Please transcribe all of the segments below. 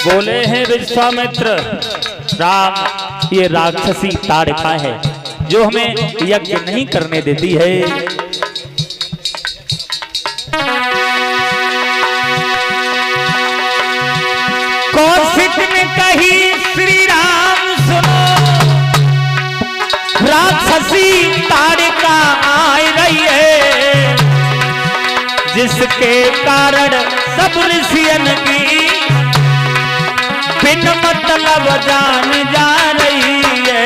बोले हैं विश्वामित्र राम, ये राक्षसी ताड़का है जो हमें यज्ञ नहीं करने देती है। कौशिक ने कही श्री राम सुनो, राक्षसी ताड़का आ रही है, जिसके कारण सब ऋषियन की बिन मतलब जान जा रही है।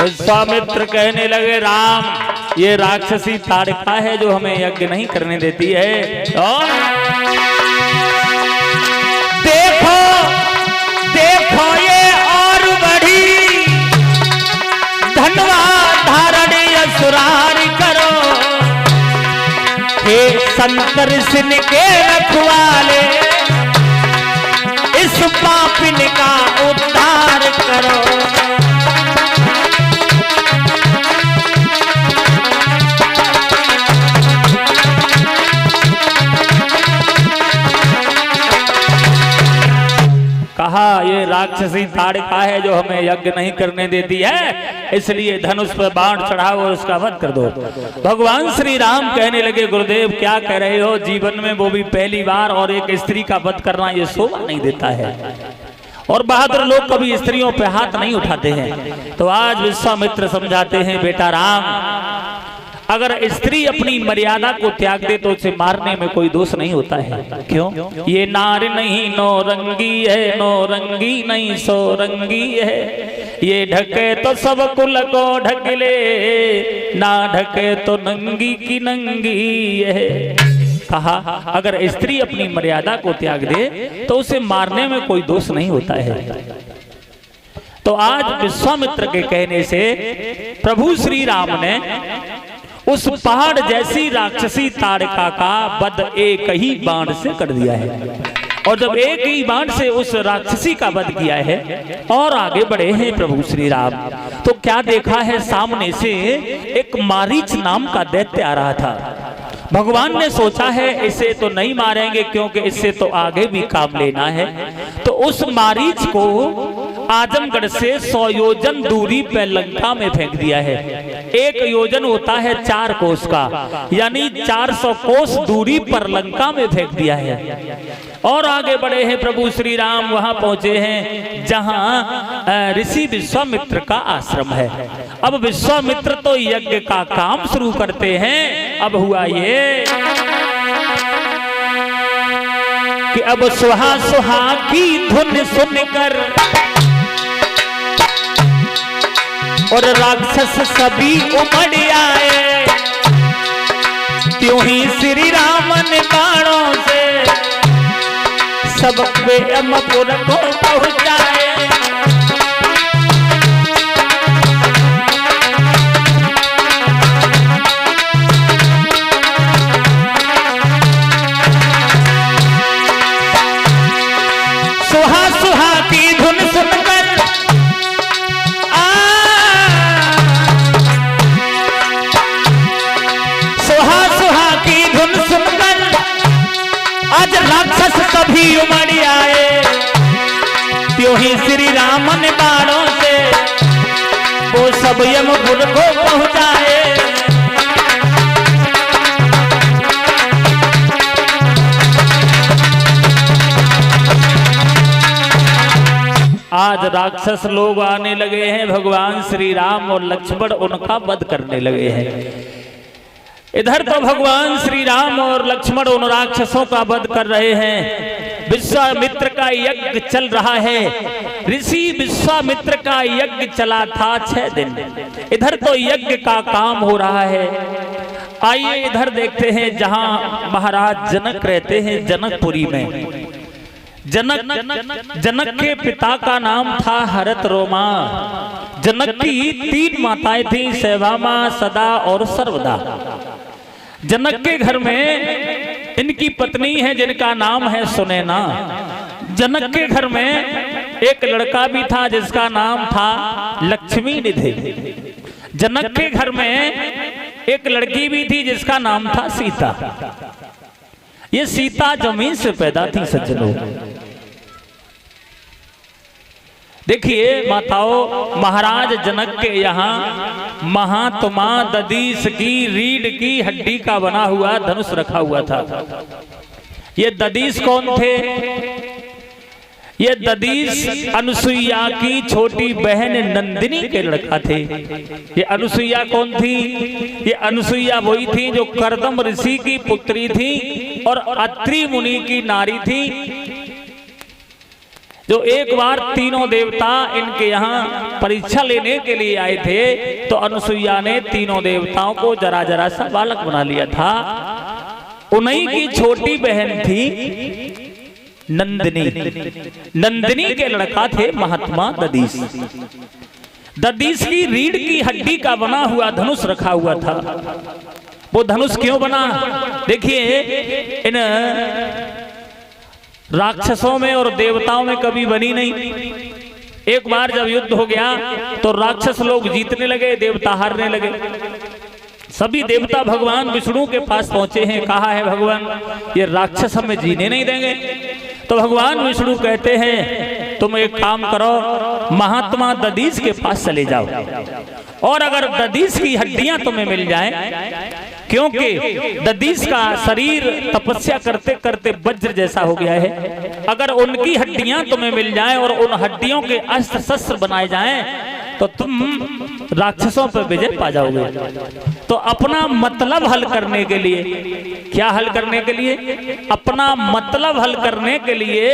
विश्वामित्र कहने लगे राम, ये राक्षसी ताड़का है जो हमें यज्ञ नहीं करने देती है। और देखो देखो ये और बड़ी धनवा धारण असुरारी करो, हे संतर सिन के रखवाले, इस पापिन का उद्धार करो। कहा ये राक्षसी ताड़का है जो हमें यज्ञ नहीं करने देती है, इसलिए धनुष पर बाण चढ़ाओ और उसका वध कर दो। भगवान श्री राम कहने लगे गुरुदेव क्या कह रहे हो, जीवन में वो भी पहली बार, और एक स्त्री का वध करना ये शोभा नहीं देता है, और बहादुर लोग कभी स्त्रियों पे हाथ नहीं उठाते हैं। तो आज विश्वामित्र समझाते हैं बेटा राम, अगर स्त्री अपनी मर्यादा को त्याग दे तो उसे मारने में कोई दोष नहीं होता है। क्यों? ये नार नहीं नौरंगी है, नौरंगी नहीं सोरंगी है, ये ढके तो सब कुल को ढक ले, ना ढके तो नंगी की नंगी है। कहा अगर स्त्री अपनी मर्यादा को त्याग दे तो उसे मारने में कोई दोष नहीं होता है। तो आज विश्वामित्र के कहने से प्रभु श्री राम ने उस पहाड़ जैसी राक्षसी ताड़का का वध एक ही बाण से कर दिया है। और जब एक ही बाण से उस राक्षसी का वध किया है और आगे बढ़े हैं प्रभु श्री राम, तो क्या देखा है, सामने से एक मारीच नाम का दैत्य आ रहा था। भगवान ने सोचा है इसे तो नहीं मारेंगे क्योंकि इससे तो आगे भी काम लेना है, तो उस मारीच को आजमगढ़ से 100 योजन दूरी पे लंका में फेंक दिया है। 1 योजन होता है 4 कोस का, यानी 400 कोस दूरी पर लंका में फेंक दिया है। और आगे बढ़े हैं प्रभु श्री राम, वहां पहुंचे हैं जहां ऋषि विश्वामित्र का आश्रम है। अब विश्वामित्र तो यज्ञ का काम शुरू करते हैं। अब हुआ ये कि अब सुहा सुहा की धुन सुनकर और राक्षस सभी उमड़ आए, त्यों ही श्री राम ने बाणों से सब पे अमपुर को पहुंचाए। सुहा सुहा की धुन सुनकर सुहा सुहा की धुन सुनकर आज राक्षस सभी उमड़ आए, त्यों ही श्री राम ने बाणों से वो सब यमपुर को पहुंचाए। आज राक्षस लोग आने लगे हैं, भगवान श्री राम और लक्ष्मण उनका वध करने लगे हैं। इधर तो भगवान श्री राम और लक्ष्मण उन राक्षसों का वध कर रहे हैं। विश्वामित्र का यज्ञ चल रहा है। ऋषि विश्वामित्र का यज्ञ चला था 6 दिन। इधर तो यज्ञ का काम हो रहा है। आइए इधर देखते हैं जहां महाराज जनक रहते हैं, जनकपुरी में। जनक के पिता का नाम था हरत रोमा। जनक की 3 माताएं थी, सैवामा, सदा और सर्वदा। जनक के घर में इनकी पत्नी है जिनका नाम है सुनैना। जनक के घर में एक लड़का भी था जिसका नाम था लक्ष्मी निधि। जनक के घर में एक लड़की भी थी जिसका नाम था सीता। ये सीता जमीन से पैदा थी सज्जनों। देखिए माताओं, महाराज जनक के यहाँ महात्मा दधीच की रीढ़ की हड्डी का बना हुआ धनुष रखा हुआ था। ये दधीच कौन थे? ये दधीच अनुसुईया की छोटी बहन नंदिनी के लड़का थे। ये अनुसुईया कौन थी? ये अनुसुईया वही थी जो कर्दम ऋषि की पुत्री थी और अत्रि मुनि की नारी थी, जो एक बार तीनों देवता इनके यहाँ परीक्षा लेने के लिए आए थे, तो अनुसुईया ने तीनों देवताओं को जरा जरा सा बालक बना लिया था। उन्हीं की छोटी बहन थी नंदिनी। नंदिनी के लड़का थे महात्मा दधीच। दधीच की रीढ़ की हड्डी का बना हुआ धनुष रखा हुआ था। वो धनुष क्यों बना? देखिए, इन राक्षसों में और देवताओं में कभी बनी नहीं। एक बार जब युद्ध हो गया तो राक्षस लोग जीतने लगे, देवता हारने लगे। सभी देवता भगवान विष्णु के पास पहुंचे हैं, कहा है भगवान ये राक्षस हमें जीने नहीं देंगे। तो भगवान विष्णु कहते हैं तुम एक काम करो, महात्मा दधीच के पास चले जाओ, और अगर दधीच की हड्डियां तुम्हें मिल जाएं, क्योंकि दधीच का शरीर तपस्या करते करते वज्र जैसा हो गया है, अगर उनकी हड्डियां तुम्हें मिल जाएं और उन हड्डियों के अस्त्र शस्त्र बनाए जाएं तो तुम राक्षसों पर विजय पा जाओगे। तो अपना मतलब हल करने के लिए, क्या हल करने के लिए? अपना मतलब हल करने के लिए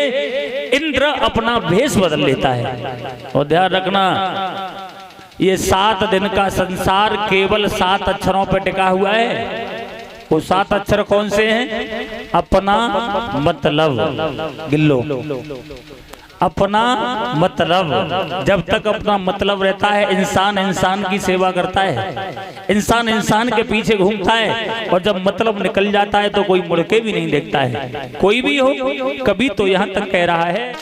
इंद्र अपना भेष बदल लेता है। और ध्यान रखना, ये 7 दिन का संसार केवल 7 अक्षरों पर टिका हुआ है। वो 7 अक्षर कौन से हैं? अपना मतलब। गिल्लो, अपना मतलब। जब तक अपना मतलब रहता है इंसान इंसान की सेवा करता है, इंसान इंसान के पीछे घूमता है, और जब मतलब निकल जाता है तो कोई मुड़ के भी नहीं देखता है। कोई भी हो, कभी तो यहाँ तक कह रहा है।